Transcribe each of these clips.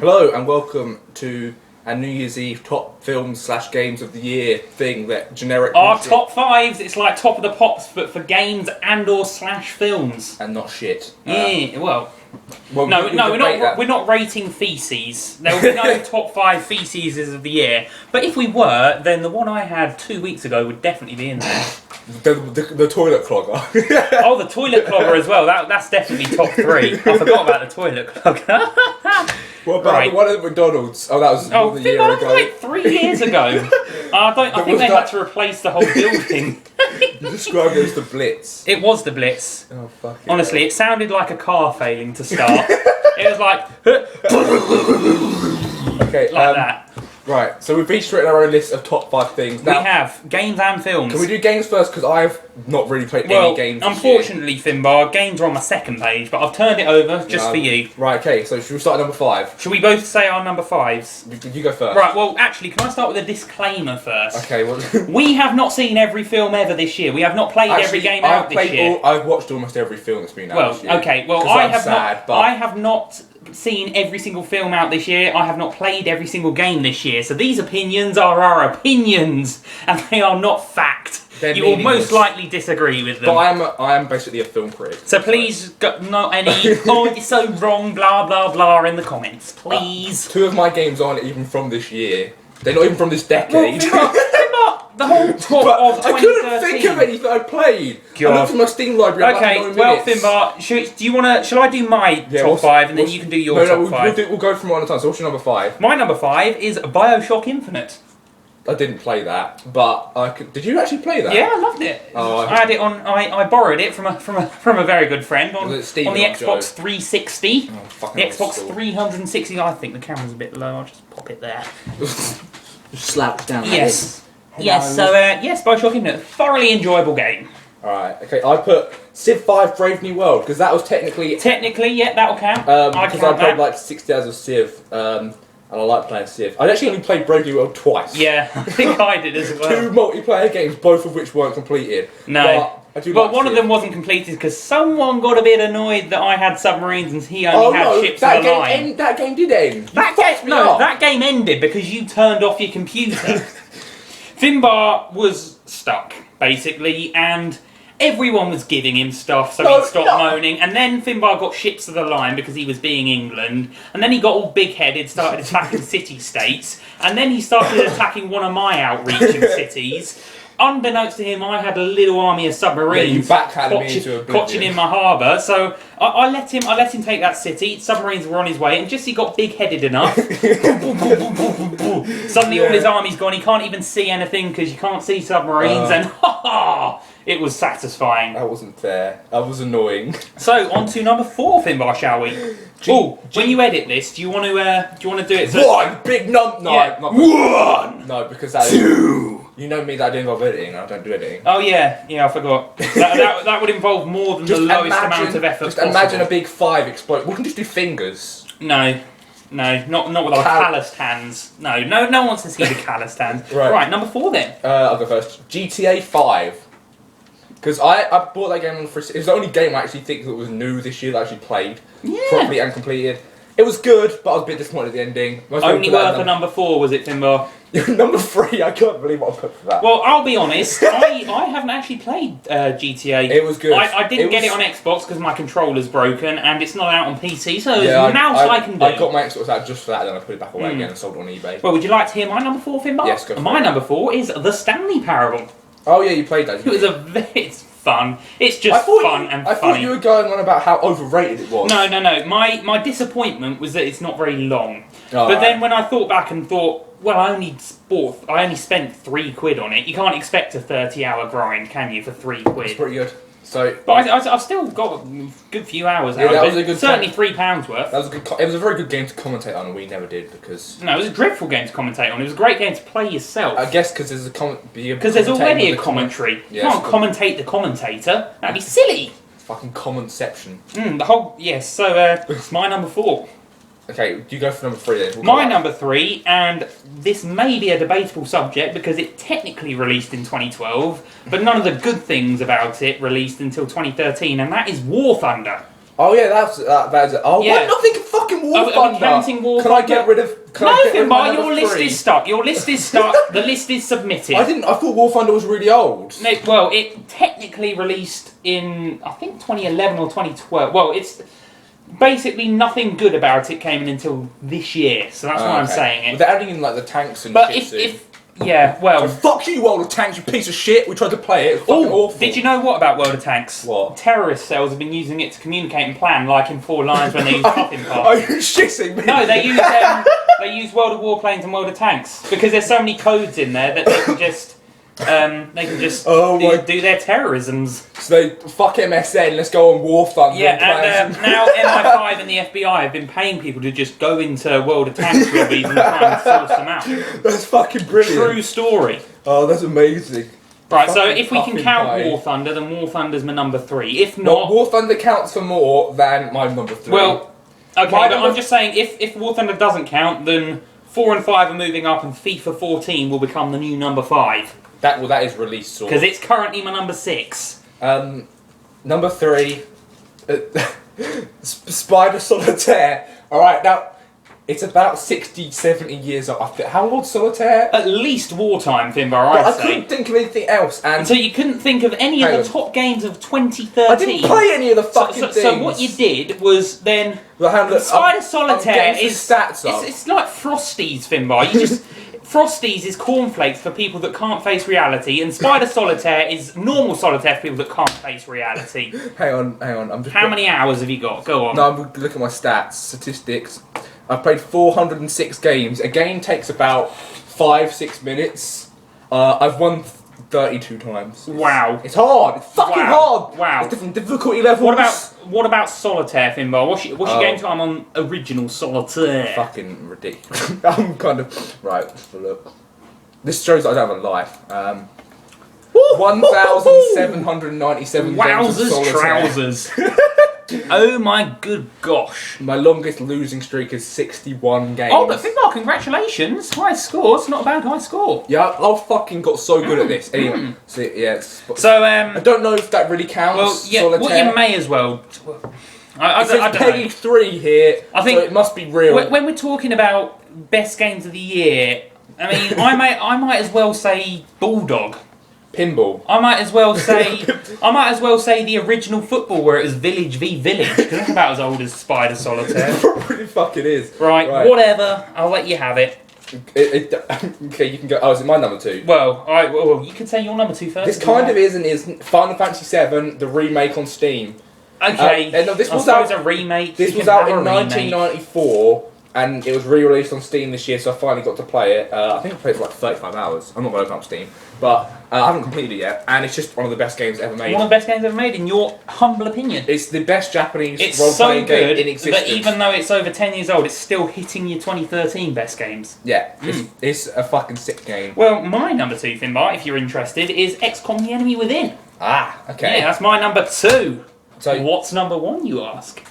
Hello and welcome to a New Year's Eve top films / games of the year thing that generic. Our top fives, it's like top of the pops, but for games and/or / films. And not shit. Yeah, well we're not rating feces. There will be no top 5 feces of the year. But if we were, then the one I had 2 weeks ago would definitely be in there. The toilet clogger. Oh, the toilet clogger as well. That's definitely top 3. I forgot about the toilet clogger. What about the one at McDonald's? Oh, that was a year ago. Like 3 years ago. I think they had to replace the whole building. You described it as the Blitz. It was the Blitz. Oh, fuck it. Honestly, it sounded like a car failing to start. It was like... Okay, like that. Right, so we've each written our own list of top 5 things. Now, we have games and films. Can we do games first? Because I've not really played any games. Unfortunately, Finbar, games are on my second page, but I've turned it over just for you. Right, okay, so should we start at number 5? Should we both say our number 5s? You go first. Right, well, actually, can I start with a disclaimer first? Okay, well... We have not seen every film ever this year. We have not played every game out this year. I've watched almost every film that's been out this year. Okay, well, I have not seen every single film out this year. I have not played every single game this year. So these opinions are our opinions, and they are not fact. You will most likely disagree with them. But I am basically a film critic. So please, not any, oh, you're so wrong, blah, blah, blah, in the comments. Please. 2 of my games aren't even from this year. They're not even from this decade. The whole top of 2013. I couldn't think of anything I played. God. I looked at my Steam library. Okay, well, Finbar, shall I do my top 5 and then you can do your top 5? We'll go from one at a time. So what's your number 5? My number 5 is BioShock Infinite. I didn't play that, but I could. Did you actually play that? Yeah, I loved it. Oh, I had it on. I borrowed it from a very good friend on the Xbox 360. Oh, the Xbox 360. I think the camera's a bit low. I'll just pop it there. Just slap down. Yes. Yes. So yes, BioShock Infinite, thoroughly enjoyable game. All right. Okay. I put Civ 5: Brave New World because that was technically. Yeah, that'll count. Because I played like 60 hours of Civ. And I like playing Civ. I actually only played Brave New World twice. Yeah, I think I did as well. 2 multiplayer games, both of which weren't completed. No. But one Civ. of them wasn't completed because someone got a bit annoyed that I had submarines and he only had ships on the line. That game did end. That game ended because you turned off your computer. Finbar was stuck, basically, and everyone was giving him stuff, so he stopped moaning. And then Finbar got ships to the line because he was being England. And then he got all big-headed, started attacking city-states. And then he started attacking one of my outreaching cities. Unbeknownst to him, I had a little army of submarines cotching in my harbour. So I let him take that city. Submarines were on his way, and just he got big-headed enough. Suddenly, all his army's gone. He can't even see anything because you can't see submarines. And it was satisfying. That wasn't fair. That was annoying. So on to number 4, Finbar, shall we? When you edit this, do you want to do it? So one big num. No, yeah. One. No, because that 2. You know me, that involves editing. I don't do editing. Oh yeah, I forgot. that would involve more than the lowest amount of effort. Just imagine a big 5 explode. We can just do fingers. No, not with our calloused hands. No one wants to see the calloused hands. Right, number 4 then. I'll go first. GTA 5. Because I bought that game on the 360. It was the only game I actually think that was new this year that I actually played properly and completed. It was good, but I was a bit disappointed at the ending. Only worth a number 4, was it, Finbar? Number 3, I can't believe what I put for that. Well, I'll be honest, I haven't actually played GTA. It was good. I didn't get it on Xbox because my controller's broken and it's not out on PC, so there's mouse I can do. I got my Xbox out just for that, then I put it back away again and sold it on eBay. Well, would you like to hear my number 4, Finbar? Yes, go for it. My number 4 is The Stanley Parable. Oh yeah, you played that. It's fun. It's just fun and funny. I thought you were going on about how overrated it was. No. My disappointment was that it's not very long. But then when I thought back and thought, well, I only spent £3 on it. You can't expect a 30-hour grind, can you, for £3? It's pretty good. So, but I've still got a good few hours out of it. Certainly £3 worth. That was a good. It was a very good game to commentate on, and we never did because. No, it was a dreadful game to commentate on. It was a great game to play yourself. I guess because there's because there's already a commentary. You can't commentate the commentator. That'd be silly. Fucking commentception. So it's my number 4. Okay, you go for number 3 then. My number 3, and this may be a debatable subject because it technically released in 2012, but none of the good things about it released until 2013, and that is War Thunder. Oh yeah, that's it. Oh, Yeah. why nothing fucking War Are we Thunder? counting War Can I get Thunder? rid of? Can No, I get rid of my Finbar, your number list 3? is stuck. Your list is stuck. The list is submitted. I didn't. I thought War Thunder was really old. No, well, it technically released in, I think, 2011 or 2012. Well, it's basically nothing good about it came in until this year, so that's why I'm saying it. But they're adding in like the tanks and But shit soon. if yeah, well... So fuck you, World of Tanks, you piece of shit. We tried to play it. It's fucking awful. Did you know what about World of Tanks? What? Terrorist cells have been using it to communicate and plan, like in 4 Lines when they use puffin Are parts. you shitting me? No, they use World of Warplanes and World of Tanks because there's so many codes in there that they can just do their terrorisms. So they fuck MSN. Let's go on War Thunder. Yeah, and now MI5 and the FBI have been paying people to just go into World of Tanks lobbies and try and source them out. That's fucking brilliant. True story. Oh, that's amazing. Right, so Fucking if we can puffin count pie. War Thunder, then War Thunder's my number 3. If Well, not, War Thunder counts for more than my number 3. well, okay, My but number- I'm just saying, if War Thunder doesn't count, then 4 and 5 are moving up, and FIFA 14 will become the new number 5 that is released sort because it's currently my number 6. Number 3, Spider Solitaire. Alright, now, it's about 60, 70 years old. How old's Solitaire? At least wartime, Finbar, But I'd I say. couldn't think of anything else, and So you couldn't think of any Hang of on. the top games of 2013. I didn't play any of the fucking things. So what you did was then Well, hang on, look, Spider I'm Solitaire getting is some stats up. it's like Frosties, Finbar. You just Frosties is cornflakes for people that can't face reality, and Spider Solitaire is normal solitaire for people that can't face reality. Hang on. I'm just. How many hours have you got? Go on. No, I'm looking at my stats, statistics. I've played 406 games. A game takes about 5-6 minutes. I've won 32 times. Wow. It's hard. It's fucking hard. Wow. There's different difficulty levels. What about Solitaire, Finbar? What's your game time on original Solitaire? Fucking ridiculous. I'm kind of right. Let's have a look. This shows that I don't have a life. 1,797 games of Wowzers, Solitaire. trousers. Oh my good gosh. My longest losing streak is 61 games. Oh, but Finbar, congratulations. High score. It's not a bad high score. Yeah, I've fucking got so good at this. Anyway, so yeah. So, I don't know if that really counts. well, yeah, Solitaire. what you may as well... I It says don't Peggy know. 3 here, I think so it must be real. When we're talking about best games of the year, I mean, I might as well say Bulldog. Pinball. I might as well say the original football where it was Village v Village because that's about as old as Spider Solitaire. It really fucking is. Right, whatever. I'll let you have it. Okay, you can go. Oh, is it my number 2? Well, well, you can say your number 2 first. This kind of is and isn't. Final Fantasy VII, the remake on Steam. Okay. No, this I was suppose out- a remake. This You was can out have in a remake. 1994, and it was re-released on Steam this year, so I finally got to play it. I think I played it for like 35 hours. I'm not going to open up Steam, but I haven't completed it yet, and it's just one of the best games ever made. One of the best games ever made, in your humble opinion. It's the best Japanese It's role-playing so good game in existence. that even though it's over 10 years old, it's still hitting your 2013 best games. Yeah, it's a fucking sick game. Well, my number 2, Finbar, if you're interested, is XCOM: The Enemy Within. Ah, okay. Yeah, that's my number 2. So What's number 1, you ask?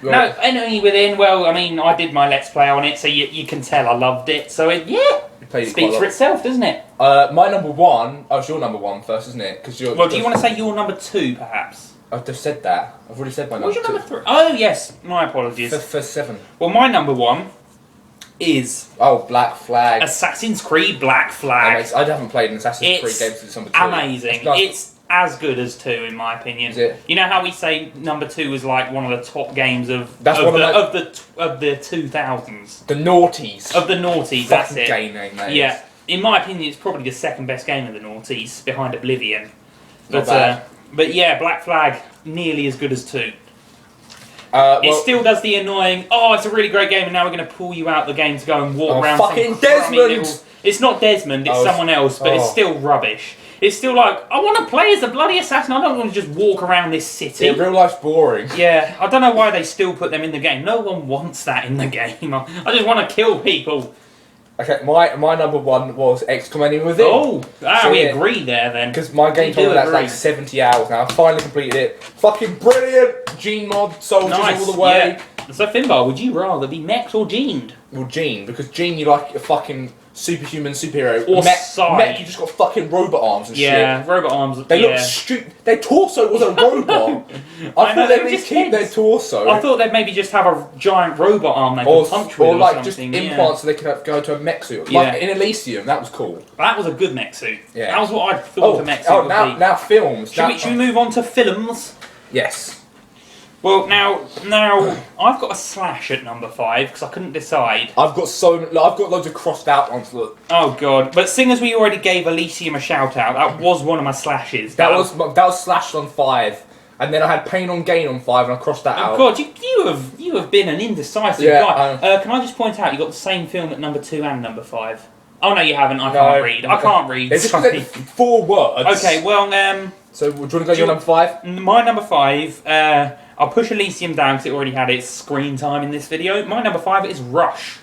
well, No, Enemy Within, well, I mean, I did my Let's Play on it, so you can tell I loved it. So, it, yeah, you played it speaks quite a for lot. itself, doesn't it? My number 1. Oh, it's your number 1 first, isn't it? Because you're. Well, do you want to say your number 2, perhaps? I've just said that. I've already said my What's number your 2. number 3? Oh, yes, my apologies. For 7. Well, my number 1 is Oh, Black Flag. Assassin's Creed Black Flag. I haven't played an Assassin's Creed It's game since number 2. amazing. Nice. It's as good as 2, in my opinion. Is it? You know how we say number 2 is like one of the top games of That's of one the 2000s. The Naughties. Of the noughties, that's Fucking it. game name, mate. Yeah, in my opinion, it's probably the second best game of the noughties, behind Oblivion. Not bad. But yeah, Black Flag, nearly as good as 2. Well, It still does the annoying, oh, it's a really great game, and now we're going to pull you out the game to go and walk Oh, around fucking some crummy Desmond! little... It's not Desmond, it's Oh, someone else, but it's oh. still rubbish. It's still like, I want to play as a bloody assassin, I don't want to just walk around this city. yeah, real life's boring. Yeah, I don't know why they still put them in the game. No one wants that in the game. I just want to kill people. Okay, my number 1 was XCOM Enemy Within. Oh, So, we yeah. agree there then. Because my game We told do me that's agree. like 70 hours now. I finally completed it. Fucking brilliant! Gene mod, soldiers Nice, all the way. yeah. So Finbar, would you rather be mech'd or gened? Well, Gene, because Gene, you like a fucking superhuman superhero. Or Mech, you just got fucking robot arms and shit. Yeah, robot arms. They look stupid. Their torso was a robot. I thought they'd at least keep their torso. I thought they'd maybe just have a giant robot arm they could punch with, or like something. just implants so they could go to a mech suit. Like in Elysium, that was cool. That was a good mech suit. Yeah. That was what I thought the mech suit would be. Now films. Should we move on to films? Yes. Well, now I've got a slash at number 5 because I couldn't decide. I've got loads of crossed out ones. Look. Oh god! But seeing as we already gave Elysium a shout out, that was one of my slashes. That was slashed on 5, and then I had Pain on Gain on 5, and I crossed that out. Oh god, you have been an indecisive guy. Can I just point out you got the same film at number 2 and number 5? Oh no, you haven't. I can't read. I can't read. It's just 4 words. Okay, well So do you want to go to your number 5? My number 5. I'll push Elysium down because it already had its screen time in this video. My number 5 is Rush.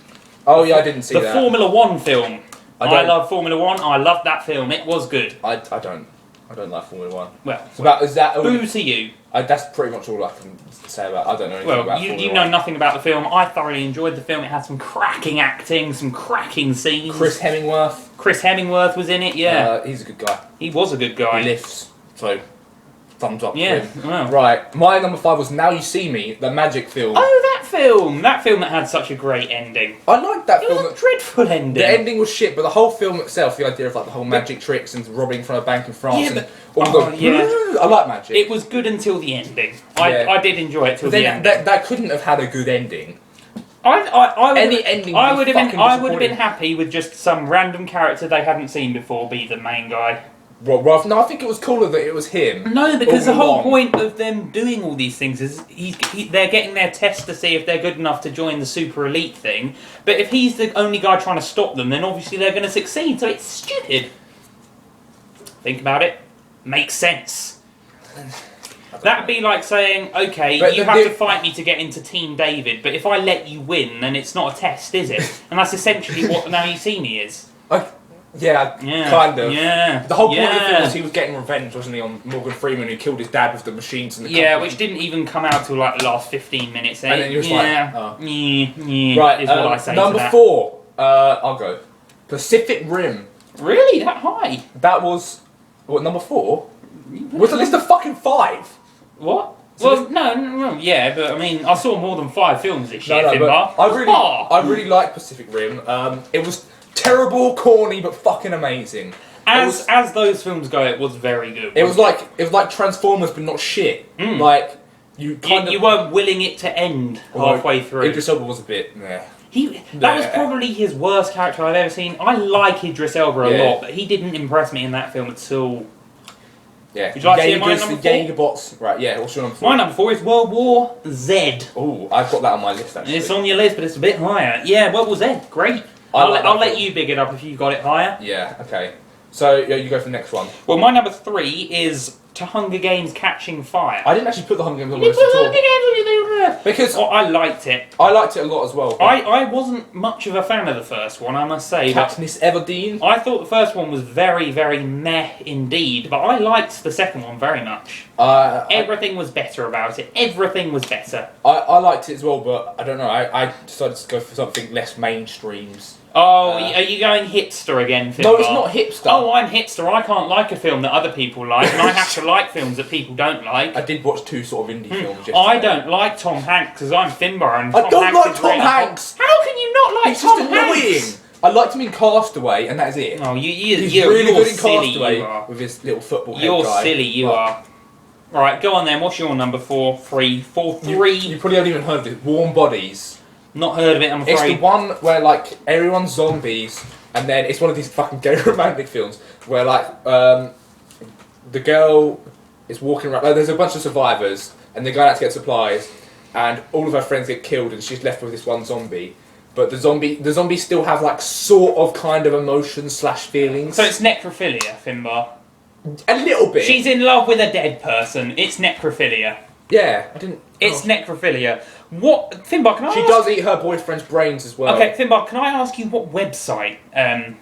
Oh yeah, I didn't see that. The Formula 1 film. I love Formula 1. I loved that film. It was good. I don't like Formula 1. Well, is that boo to you. That's pretty much all I can say about it. I don't know anything about Formula 1. You know nothing about the film. I thoroughly enjoyed the film. It had some cracking acting, some cracking scenes. Chris Hemsworth was in it, yeah. He's a good guy. He was a good guy. He lifts, so thumbs up to Yeah, him. well. Right, my number 5 was Now You See Me, the magic film. Oh, that film! That film that had such a great ending. I liked that It film. was a dreadful ending. The ending was shit, but the whole film itself, the idea of like the whole magic tricks and robbing from a bank in France and I like magic. It was good until the ending. I did enjoy it till the end. That couldn't have had a good ending. Any ending I would have been happy with just some random character they hadn't seen before be the main guy. Well, no, I think it was cooler that it was him. No, because the whole point of them doing all these things is they're getting their test to see if they're good enough to join the super elite thing. But if he's the only guy trying to stop them, then obviously they're going to succeed. So it's stupid. Think about it. Makes sense. That'd be like saying, okay, you have to fight me to get into Team David, but if I let you win, then it's not a test, is it? And that's essentially what Now You See Me is. Yeah, kind of. Yeah. The whole point of the film was he was getting revenge, wasn't he, on Morgan Freeman, who killed his dad with the machines and the company. Which didn't even come out till like the last 15 minutes. And then he was right, is what I say number to that. 4, I'll go. Pacific Rim. Really? That high? That was, what, number 4? Was the list of fucking 5? What? Well, no, yeah, but I mean, I saw more than 5 films this year, Finbar. I really liked Pacific Rim. It was terrible, corny, but fucking amazing. As those films go, it was very good. It was like Transformers, but not shit. Like you weren't willing it to end halfway through. Idris Elba was a bit meh. That was probably his worst character I've ever seen. I like Idris Elba a lot, but he didn't impress me in that film at all. Yeah. Would you like to hear my number 4? Jagerbots. Right, yeah, what's your number 4? My number 4 is World War Z. Oh, I've got that on my list actually. It's on your list, but it's a bit higher. Yeah, World War Z, great. I'll let you big it up if you got it higher. Yeah, okay. So, you go for the next one. Well, my number 3 is To Hunger Games Catching Fire. I didn't actually put the Hunger Games on the list at all. Because I liked it. I liked it a lot as well. I wasn't much of a fan of the first one, I must say. Katniss Everdeen. I thought the first one was very, very meh indeed, but I liked the second one very much. Everything was better about it. Everything was better. I liked it as well, but I don't know. I decided to go for something less mainstreams. Oh, are you going hipster again, Finbar? No, it's not hipster. Oh, I'm hipster. I can't like a film that other people like, and I have to like films that people don't like. I did watch 2 sort of indie films yesterday. I don't like Tom Hanks because I'm Finbar, and I don't like Tom Hanks. How can you not like Tom Hanks? He's just annoying. I liked him in Castaway, and that is it. Oh, He's really good in Castaway with his little football head guy. You're silly, you are. Right, go on then. What's your number 4? 3. 4, 3. You probably haven't even heard of it. Warm Bodies. Not heard of it, I'm afraid. It's the one where, like, everyone's zombies, and then it's one of these fucking gay romantic films where, like, the girl is walking around. Like, there's a bunch of survivors, and they're going out to get supplies, and all of her friends get killed, and she's left with this one zombie. But the zombies still have, like, sort of kind of emotions / feelings. So it's necrophilia, Finbar. A little bit. She's in love with a dead person. It's necrophilia. Yeah, I didn't. It's necrophilia. What, Finbar? Can I? She does eat her boyfriend's brains as well. Okay, Finbar. Can I ask you what website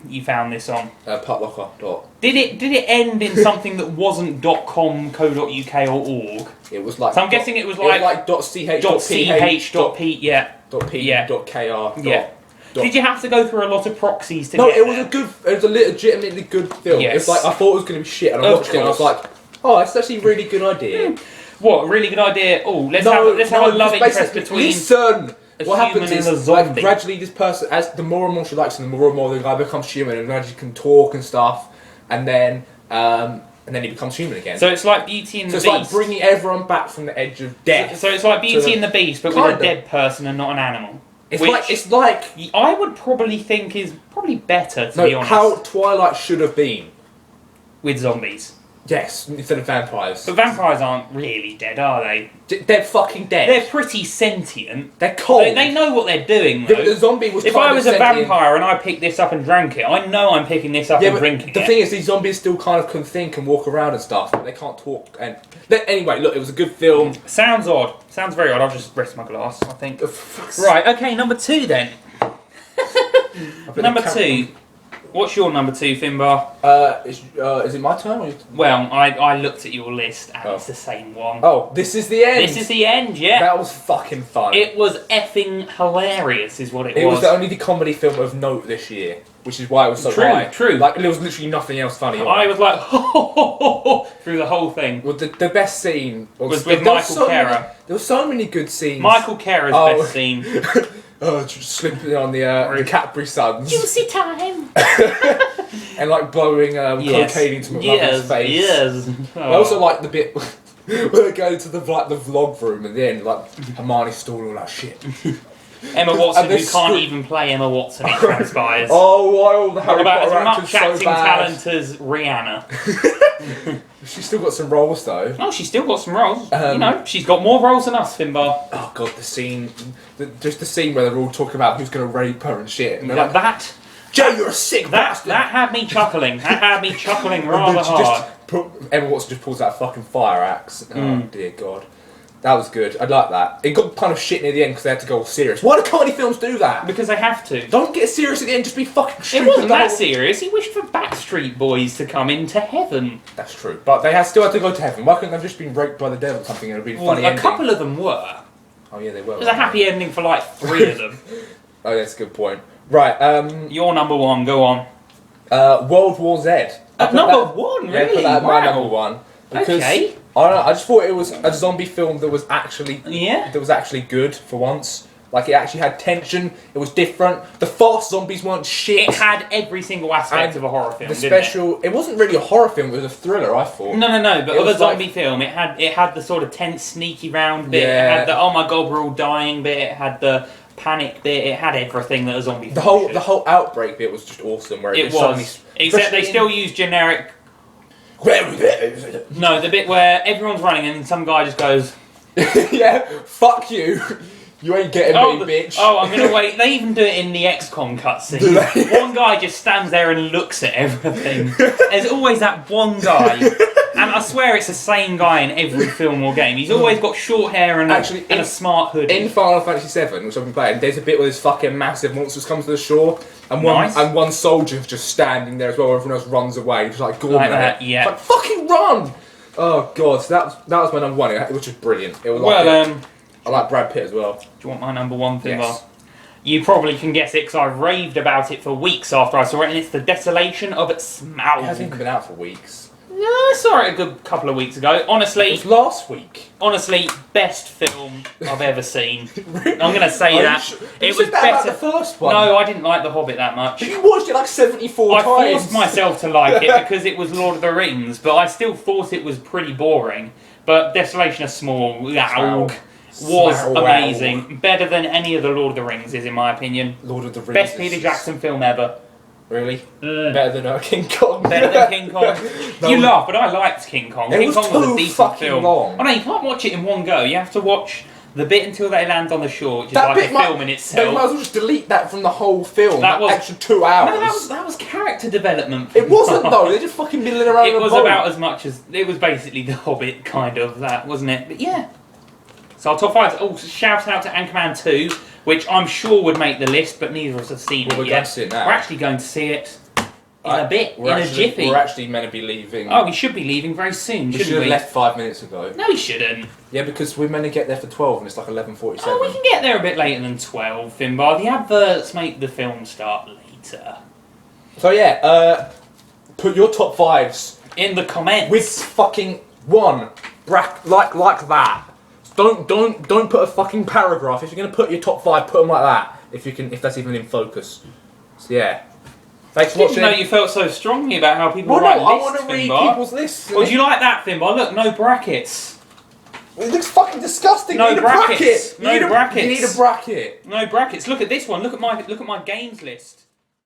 you found this on? Putlocker. Did it end in something that wasn't .com, .co.uk or .org? It was like. So I'm guessing it was like .ch. .ch. .p. Yeah. .p. .kr. Yeah. Did you have to go through a lot of proxies to No, get it was there? it was a legitimately good film. Yes. It's like I thought it was going to be shit, and I Of watched it, and I was course. like, oh, it's actually a really good idea. What, a really good idea. Oh, let's have a love interest between Listen! a What happens human is, and a like, zombie. gradually this person, as the more and more she likes him, the more and more the guy becomes human and gradually can talk and stuff, and then he becomes human again. So it's like Beauty and So the it's Beast. like bringing everyone back from the edge of death. So it's like Beauty and the Beast, but with Kind a of. dead person and not an animal. It's Which like I would probably think is probably better, to be honest, how Twilight should have been. with zombies. Yes, instead of vampires. But vampires aren't really dead, are they? They're fucking dead. They're pretty sentient. They're cold. They know what they're doing, Yeah, though. but the zombie was If kind I of was a sentient. vampire and I picked this up and drank it, I know I'm picking this up Yeah, and but drinking the it. thing is, these zombies still kind of can think and walk around and stuff, but they can't talk. And anyway, look, it was a good film. Sounds odd. Sounds very odd. I'll just rest my glass, I think. Right. Right, okay, number 2 then. Number 2. What's your number 2, Finbar? Is it my turn? Or Well, I looked at your list and Oh. it's the same one. Oh, this is the end. This is the end, yeah. That was fucking fun. It was effing hilarious, is what it It was was. the comedy film of note this year, which is why it was so True, high. true. Like there was literally nothing else funny. on I it. was like, ho, ho, ho, ho, ho, through the whole thing. Well, the best scene Was there with was Michael so many- Cera. There were so many good scenes. Michael Cera's Oh. best scene. Just slipping on the Cadbury Suns Juicy time. and like blowing Yes. cocaine into my Yes, mother's face. yes. I also like the bit where they go to the vlog room at the end, like Hermione stole all that shit. Emma Watson, And who they can't screw- even play Emma Watson, it transpires. Oh, why all the Harry What about Potter as actors much so acting bad? talent as Rihanna? She's still got some roles though. Oh, she's still got some roles. You Um, know, she's got more roles than us, Finbar. Oh god, the scene, just the scene where they're all talking about who's going to rape her and shit, and they're like, That "Joe, you're a sick bastard." had me chuckling. That had me chuckling And rather then she hard. Emma Watson just pulls out a fucking fire axe. Oh Mm. dear god, that was good. I like that. It got kind of shit near the end because they had to go all serious. Why do comedy films do that? Because they have to. Don't get serious at the end. Just be fucking It stupid. wasn't the that whole- serious. He wished for Backstreet Boys to come into heaven. That's true, but they still had to go to heaven. Why couldn't they have just been raped by the devil or something and it'd been Well, funny a ending? couple of them were. Oh yeah, they were. It was a happy ending for like 3 of them. Oh, that's a good point. Right, Your number 1, go on. World War Z. I At put number that- 1, Yeah, really? put that at Wow. my number 1 because Okay. I don't know. I just thought it was a zombie film that was actually Yeah. good for once. Like it actually had tension. It was different. The fast zombies weren't shit. It had every single aspect And of a horror film, the didn't special. It wasn't really a horror film. It was a thriller. I thought. it? No, but It of a was like- zombie film, it had the sort of tense, sneaky round bit. It Yeah. had the oh my god, we're all dying bit. It had the panic bit. It had everything that a zombie The film whole should. the whole outbreak bit was just awesome. Where It just suddenly, was. Except they especially still use generic. in- No, the bit where everyone's running and some guy just goes, yeah, fuck you. You ain't getting me, bitch. Oh, I'm gonna wait. They even do it in the XCOM Do cutscene. they? One guy just stands there and looks at everything. There's always that one guy, and I swear it's the same guy in every film or game. He's always got short hair and, Actually, and a smart hoodie. In Final Fantasy VII, which I've been playing, there's a bit where this fucking massive monsters come to the shore, and Nice. one soldier's just standing there as well. Everyone else runs away, just like Gordon. Like that, yeah. It's like fucking run! Oh god, so that was my number 1, which was brilliant. It was like Well, I like Brad Pitt as well. do you want my number 1 thing? Yes. You probably can guess it because I've raved about it for weeks after I saw it, and it's The Desolation of It hasn't Smaug. even been out for weeks. Yeah, I saw it a good couple of weeks ago. It Honestly, was last week. best film I've ever seen. I'm going to say Are that. you It you was said that about better. the first one. No, I didn't like The Hobbit that much. But you watched it like 74 I times. forced myself to like it because it was Lord of the Rings, but I still thought it was pretty boring. But Desolation of Smaug was Smaug. amazing. Better than any of the Lord of the Rings is, in my opinion. Lord of the Rings. Best is Peter just- Jackson film ever. Really? Better than King Kong. Better than King Kong. No. You laugh, but I liked King Kong. It King was Kong was too a decent fucking film. long. Oh no, you can't watch it in one go. You have to watch the bit until they land on the shore, which is That like bit a might, film in They itself. might as well just delete that from the whole film. That was- extra 2 hours. No, that was character development. It wasn't though. They're just fucking middling around. It in a was boat. about as much as it was basically The Hobbit, kind of that, wasn't it? But yeah. So our top 5. Oh, shout out to Anchorman 2, which I'm sure would make the list, but neither of us have seen Well, it we're yet. going to see it now. We're actually going to see it. In a bit. In a jiffy. We're actually meant to be leaving. Oh, we should be leaving very soon, we should shouldn't have we? left 5 minutes ago. No, we shouldn't. Yeah, because we're meant to get there for 12 and it's like 11:47. Oh, we can get there a bit later than 12, Finbar. The adverts make the film start later. So yeah, put your top 5s In the comments. with fucking one like that. Don't put a fucking paragraph. If you're gonna put your top 5, put them like that. If that's even in focus. So yeah. Thanks for I didn't watching. know you felt so strongly about how people Well, write no, I lists, want to read Finbar. people's lists. Well, do you like that, Finbar? Look, no brackets. It looks fucking disgusting. No you need brackets. a bracket. No brackets. You need a bracket. No brackets. Look at this one. Look at my games list.